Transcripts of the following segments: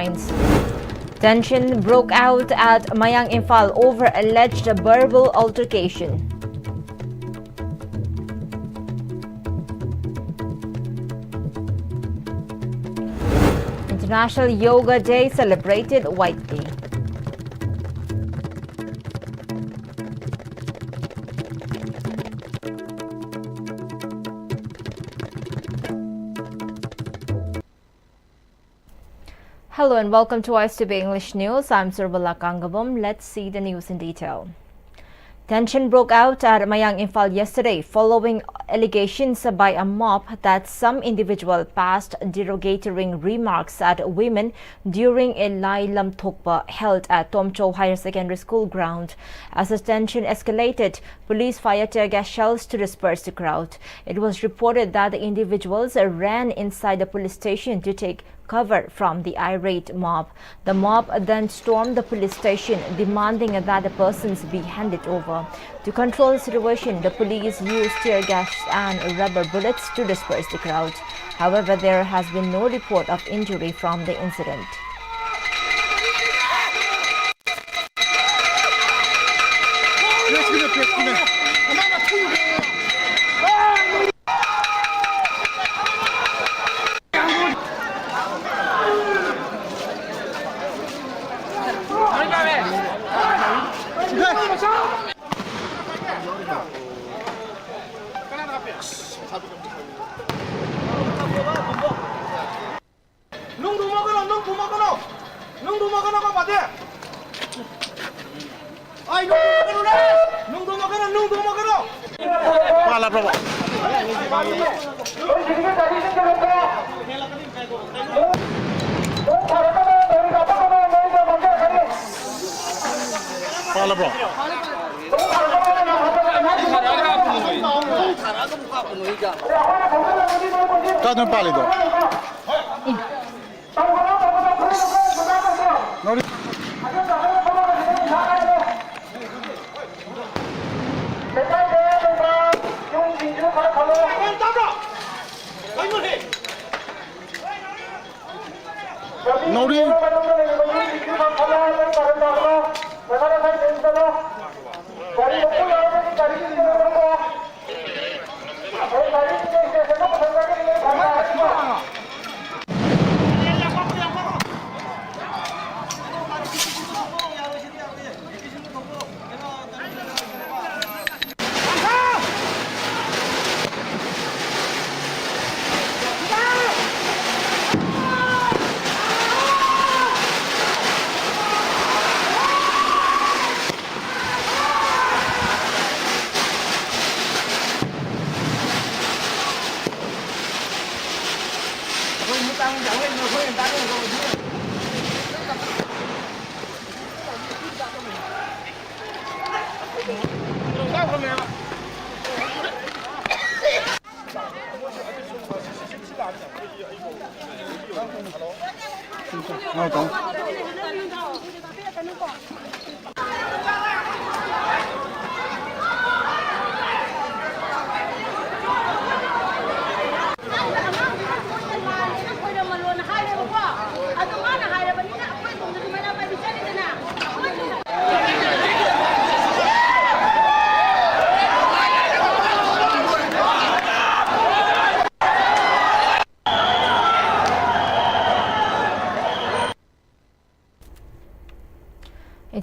headlines. Tension broke out at Mayang, Imphal over alleged verbal altercation. International Yoga Day celebrated widely. Hello and welcome to Mayang English News. I'm Surbala Kangabum. Let's see the news in detail. Tension broke out at Mayang, Imphal yesterday following allegations by a mob that some individual passed derogatory remarks at women during a Lai Lam Thokpa held at Tomcho Higher Secondary School ground. As the tension escalated, police fired tear gas shells to disperse the crowd. It was reported that the individuals ran inside the police station to take cover from the irate mob. The mob then stormed the police station, demanding that the persons be handed over. To control the situation, the police used tear gas and rubber bullets to disperse the crowd. However, there has been no report of injury from the incident.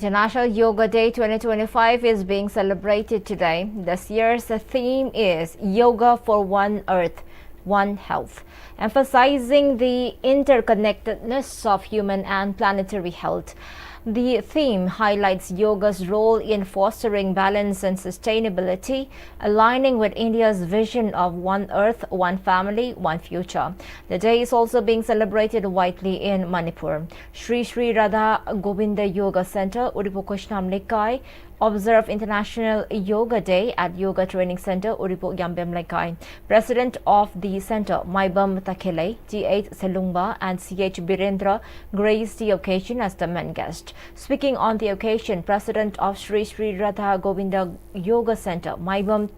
International Yoga Day 2025 is being celebrated today. This year's theme is Yoga for One Earth, One Health, emphasizing the interconnectedness of human and planetary health. The theme highlights yoga's role in fostering balance and sustainability, aligning with India's vision of one earth, one family, one future. The day is also being celebrated widely in Manipur. Sri Sri Radha Govinda Yoga Center, Uripo-Kushnam Nikai, observe International Yoga Day at Yoga Training Center, Uripo Yambem Laikai. President of the center, Maibam Takele, T8 Selungba and CH Birendra graced the occasion as the main guest. Speaking on the occasion, President of Sri Sri Radha Govinda Yoga Center, Maibam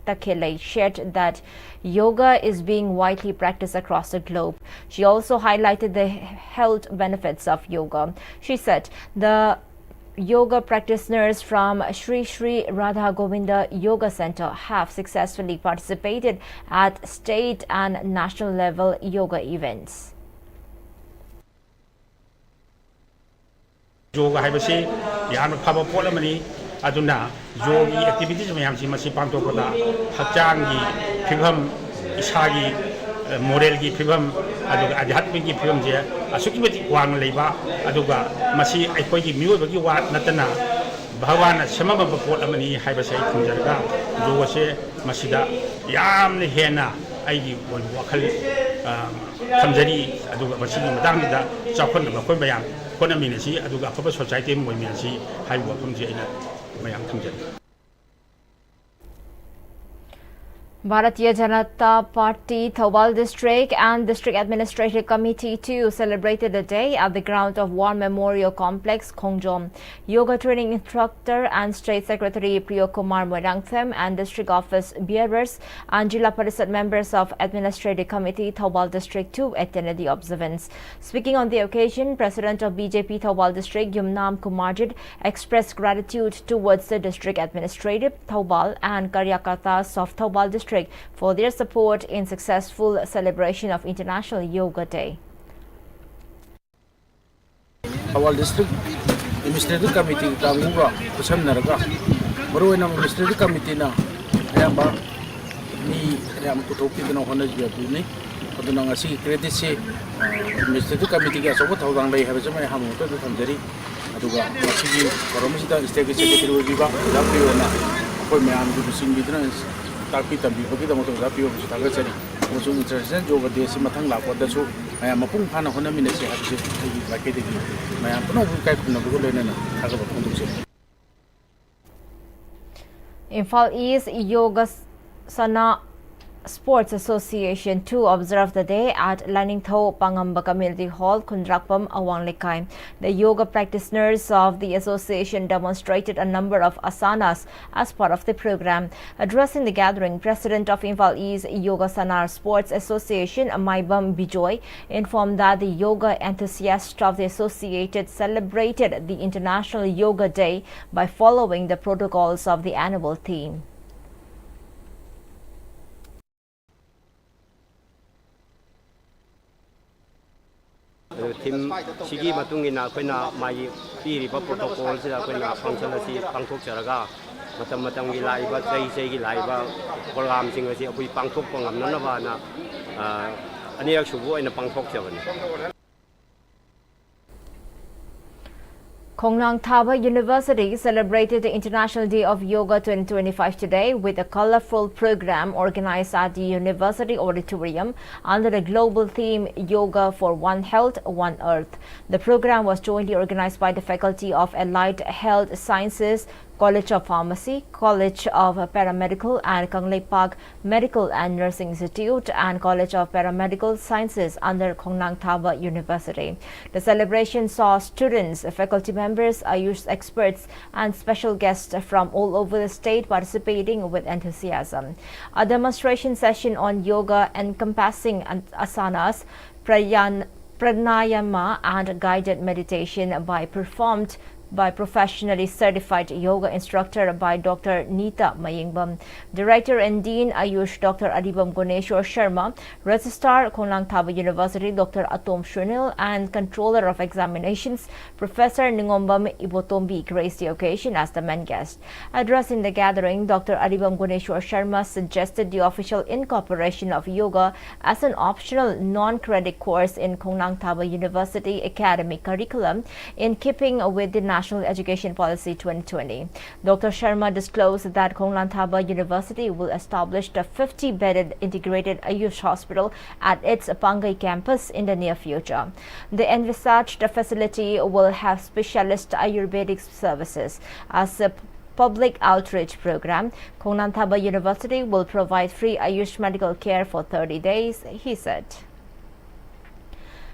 Takele shared that yoga is being widely practiced across the globe. She also highlighted the health benefits of yoga. She said the yoga practitioners from Sri Sri Radha Govinda Yoga Center have successfully participated at state and national level yoga events. Yoga haibasi yamna phaba pot amani aduna yogi activities mayam si masi pangtokpada hakchang gi phibam isagi moral gi phibam aduga adhyatmik gi phibam je asuki beti wang leiba aduga masi aikoi gi mioi bagi wa natana bhagwana samaba pot amani haibasi thunjarga yoga se masida yamna hena aigi won wakhal thamjari aduga masi gi madangda chakhon ba koi bayam Konamisi, aduga apa society mo minsi, hai wapam jina, mayang thamjari. Bharatiya Janata Party Thobal District and District Administrative Committee too celebrated the day at the ground of War Memorial Complex, Khongjom. Yoga training instructor and State Secretary Priyo Kumar Moirangthem and District Office bearers and Jila Parisad members of Administrative Committee Thobal District too attended the observance. Speaking on the occasion, President of BJP Thobal District Yumnam Kumarjit expressed gratitude towards the District Administrative Thobal and Karyakatas of Thobal District for their support in successful celebration of International Yoga Day. Our district administrative committee kanguga kusamnaraga maruina administrative committee na ayamba ni ayam kutopi dino hona jabuni aduna ngasi credit se administrative committee ga sobo thawdang lai habe jama hamu to thamjari aduga masigi koromsida state secretary biba dapiona koi mayam du sing bidna Tapi bagi dalam tu tapi orang sudah kerja musuh international juga dia si matang lapor dah so mayam mapung pana hona minasi habis lagi lagi mayam penuh bukai penuh bukai lena agak beruntung sih. Imphal East Yoga Sana Sports Association too observed the day at Laningtho Pangamba Community Hall, Kundrakpam, Awang Lekai. The yoga practitioners of the association demonstrated a number of asanas as part of the program. Addressing the gathering, President of Imphal East Yoga Sana Sports Association, Maibam Bijoy, informed that the yoga enthusiasts of the association celebrated the International Yoga Day by following the protocols of the annual theme. Team Sigi Matungina, Quena, my Piripa protocols, Quena functionality, Pangtok Jaraga, Matamatangi Laiba, Tracy Laiba, Program Singers, we Pangtok Pangam Nanavana, and actually in a Pangtok 7. Kongnang Thaba University celebrated the International Day of Yoga 2025 today with a colorful program organized at the University Auditorium under the global theme Yoga for One Health, One Earth. The program was jointly organized by the Faculty of Allied Health Sciences, College of Pharmacy, College of Paramedical and Kanglei Park Medical and Nursing Institute and College of Paramedical Sciences under Kongnang Thaba University. The celebration saw students, faculty members, Ayush experts and special guests from all over the state participating with enthusiasm. A demonstration session on yoga encompassing asanas, pranayama and guided meditation performed by professionally certified yoga instructor by Dr. Nita Mayang, Director and Dean Ayush Dr. Adibam Guneshwar Sharma, Registrar Kongnang Thaba University Dr. Atom Shunil and Controller of Examinations Professor Ningombam Ibotombi graced the occasion as the main guest. Addressing the gathering, Dr. Adibam Guneshwar Sharma suggested the official incorporation of yoga as an optional non-credit course in Kongnang Thaba University academic curriculum in keeping with the National Education Policy 2020. Dr. Sharma disclosed that Kongnang Thaba University will establish a 50-bedded integrated Ayush hospital at its Pangai campus in the near future. The envisaged facility will have specialist Ayurvedic services. As a public outreach program, Kongnang Thaba University will provide free Ayush medical care for 30 days, he said.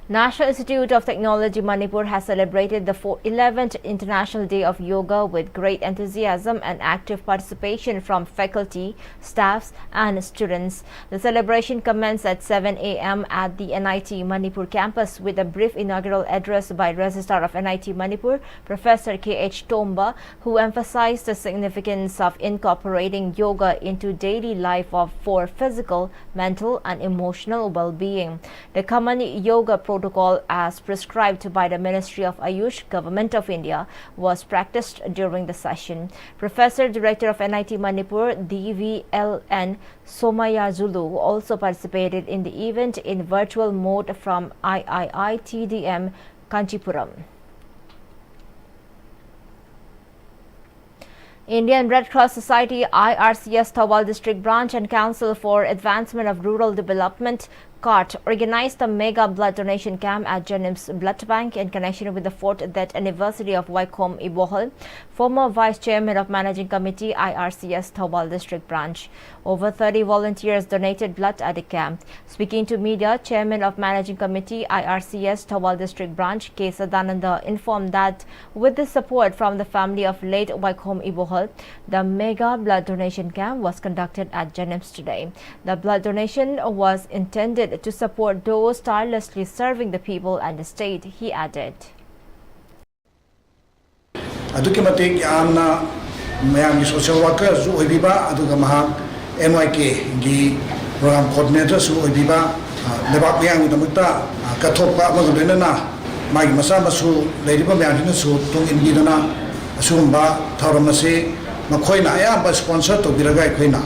National Institute of Technology Manipur has celebrated the 11th International Day of Yoga with great enthusiasm and active participation from faculty, staffs and students. The celebration commenced at 7 a.m. at the NIT Manipur campus with a brief inaugural address by Registrar of NIT Manipur, Professor K.H. Tomba, who emphasized the significance of incorporating yoga into daily life for physical, mental and emotional well-being. The common yoga protocol as prescribed by the Ministry of Ayush, Government of India, was practiced during the session. Professor Director of NIT Manipur, DVLN Somaya Zulu, also participated in the event in virtual mode from IIITDM Kanchipuram. Indian Red Cross Society, IRCS Thawal District Branch and Council for Advancement of Rural Development CART organized a mega blood donation camp at Janim's Blood Bank in connection with the 4th death anniversary of Waikom Ibohal, former Vice Chairman of Managing Committee, IRCS Thawal District Branch. Over 30 volunteers donated blood at the camp. Speaking to media, Chairman of Managing Committee, IRCS Thawal District Branch, K. Sadananda, informed that with the support from the family of late Waikom Ibohal, the mega blood donation camp was conducted at Janim's today. The blood donation was intended to support those tirelessly serving the people and the state, he added. Aduki matik yamna mayang social worker su oibiba aduga mahak NYK gi program coordinator su oibiba lebak mayang utamukta kathopa magulena na magi masa masu leiriba mayang su tung inbidana asumba tharamase makhoina ayamba sponsor to biraga khoina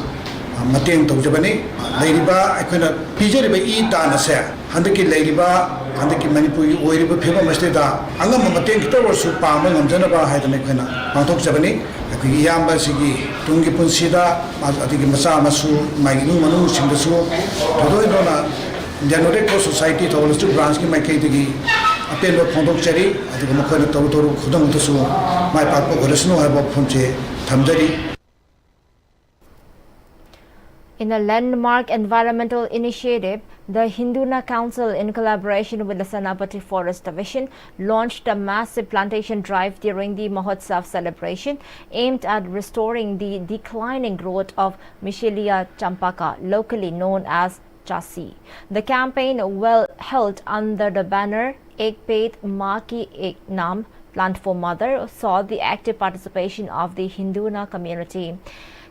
mateng tawjabani leiriba akhona pijeriba I dana se handaki leiriba handaki manipuri oiriba pheba masteda angam mateng kita warsu pama ngamjana ba haidane khona pangthok jabani akhi yamba sigi tungi punsida adigi masa masu maiginu manu singdasu thodoidona January ko society thawalstu branch ki makai digi apelo phondok chari adiga makhona toru khudam tasu mai pakpo goresnu haba phonche thamjari. In a landmark environmental initiative, the Hinduna Council, in collaboration with the Sanapati Forest Division, launched a massive plantation drive during the Mahotsav celebration aimed at restoring the declining growth of Michelia champaka, locally known as Chasi. The campaign, well held under the banner Ek Pet Maa Ki Ek Naam, Plant for Mother, saw the active participation of the Hinduna community.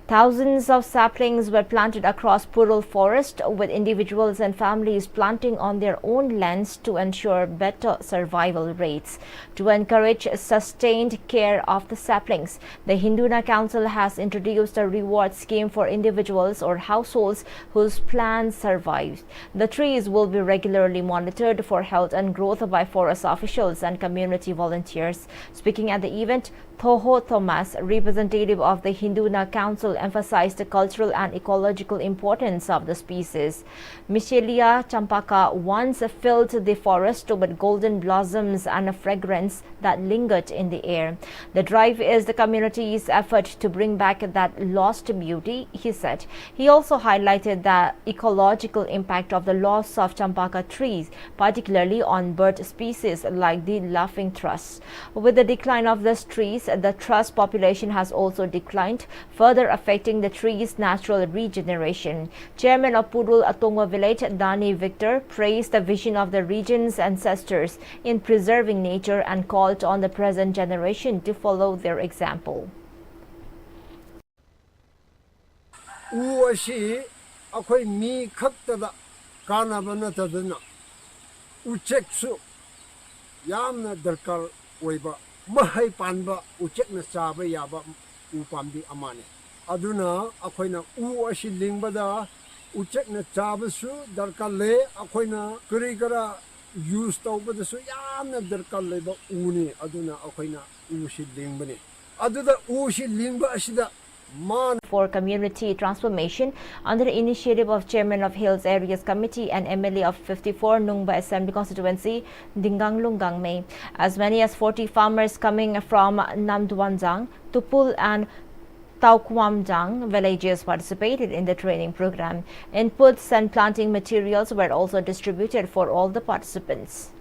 Thousands of saplings were planted across Pural forest, with individuals and families planting on their own lands to ensure better survival rates. To encourage sustained care of the saplings, the Hinduna Council has introduced a reward scheme for individuals or households whose plants survive. The trees will be regularly monitored for health and growth by forest officials and community volunteers. Speaking at the event, Toho Thomas, representative of the Hinduna Council, emphasized the cultural and ecological importance of the species. Michelia champaka once filled the forest with golden blossoms and a fragrance that lingered in the air. The drive is the community's effort to bring back that lost beauty, he said. He also highlighted the ecological impact of the loss of champaka trees, particularly on bird species like the laughing thrush. With the decline of these trees, the thrush population has also declined, further affecting the tree's natural regeneration. Chairman of Purul Atongwa Village, Dani Victor, praised the vision of the region's ancestors in preserving nature and called on the present generation to follow their example. Uashi akwai mi khaktada kana bana tadana ucheksu yamna darkar oiba mahai panba uchekna chaba yaba upambi amane aduna akoina uashi lingbada uchekna chabasu darkar le akoina kurigara use tawbadasu yamna darkar leba uni aduna akoina ushi lingbani aduda ushi lingba asida for community transformation under the initiative of Chairman of Hills Areas Committee and MLA of 54 Nungba Assembly Constituency, Dingang Lunggangme. As many as 40 farmers coming from Namduanjang, Tupul and Taukwamjang villages participated in the training program. Inputs and planting materials were also distributed for all the participants.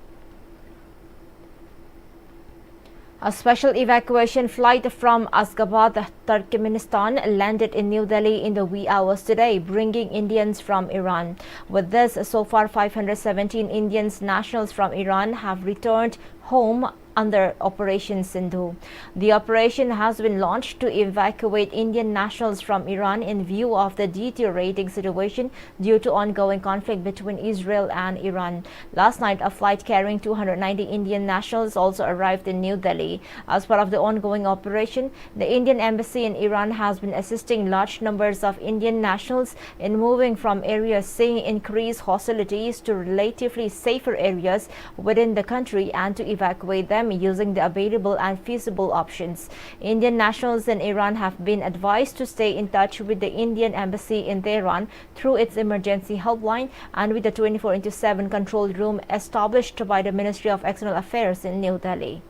A special evacuation flight from Ashgabat, Turkmenistan landed in New Delhi in the wee hours today, bringing Indians from Iran. With this, so far 517 Indian nationals from Iran have returned home under Operation Sindhu. The operation has been launched to evacuate Indian nationals from Iran in view of the deteriorating situation due to ongoing conflict between Israel and Iran. Last night, a flight carrying 290 Indian nationals also arrived in New Delhi. As part of the ongoing operation, the Indian embassy in Iran has been assisting large numbers of Indian nationals in moving from areas seeing increased hostilities to relatively safer areas within the country and to evacuate them using the available and feasible options. Indian nationals in Iran have been advised to stay in touch with the Indian embassy in Tehran through its emergency helpline and with the 24/7 control room established by the Ministry of External Affairs in New Delhi.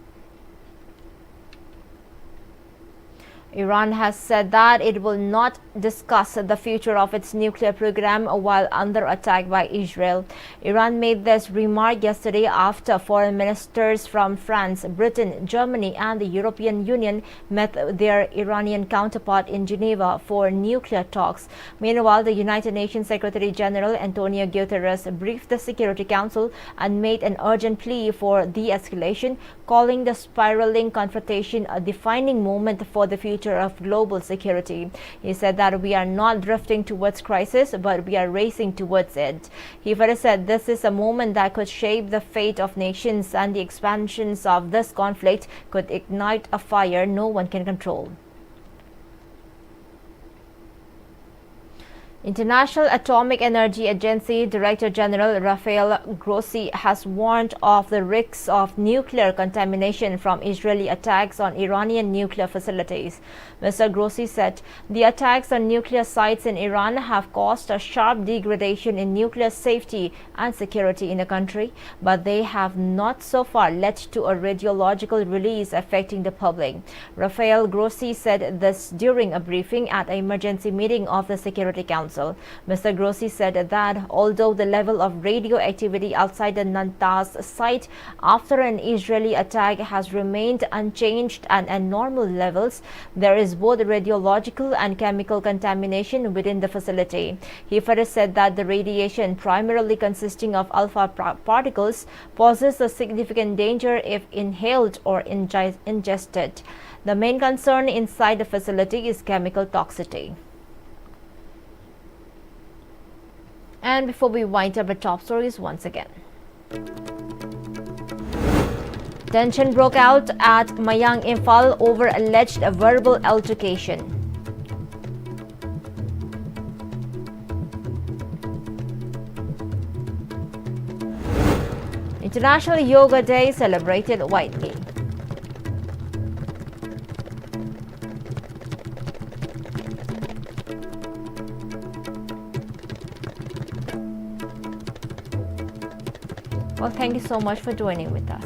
Iran has said that it will not discuss the future of its nuclear program while under attack by Israel. Iran made this remark yesterday after foreign ministers from France, Britain, Germany and the European Union met their Iranian counterpart in Geneva for nuclear talks. Meanwhile, the United Nations Secretary General Antonio Guterres briefed the Security Council and made an urgent plea for de-escalation, calling the spiraling confrontation a defining moment for the future of global security. He said that we are not drifting towards crisis, but we are racing towards it. He further said this is a moment that could shape the fate of nations, and the expansions of this conflict could ignite a fire no one can control. International Atomic Energy Agency Director General Rafael Grossi has warned of the risks of nuclear contamination from Israeli attacks on Iranian nuclear facilities. Mr. Grossi said the attacks on nuclear sites in Iran have caused a sharp degradation in nuclear safety and security in the country, but they have not so far led to a radiological release affecting the public. Rafael Grossi said this during a briefing at an emergency meeting of the Security Council. Mr. Grossi said that although the level of radioactivity outside the Natanz site after an Israeli attack has remained unchanged and at normal levels, there is both radiological and chemical contamination within the facility. He further said that the radiation, primarily consisting of alpha particles, poses a significant danger if inhaled or ingested. The main concern inside the facility is chemical toxicity. And before we wind up the top stories once again. Tension broke out at Mayang, Imphal over alleged verbal altercation. International Yoga Day celebrated widely. Well, thank you so much for joining with us.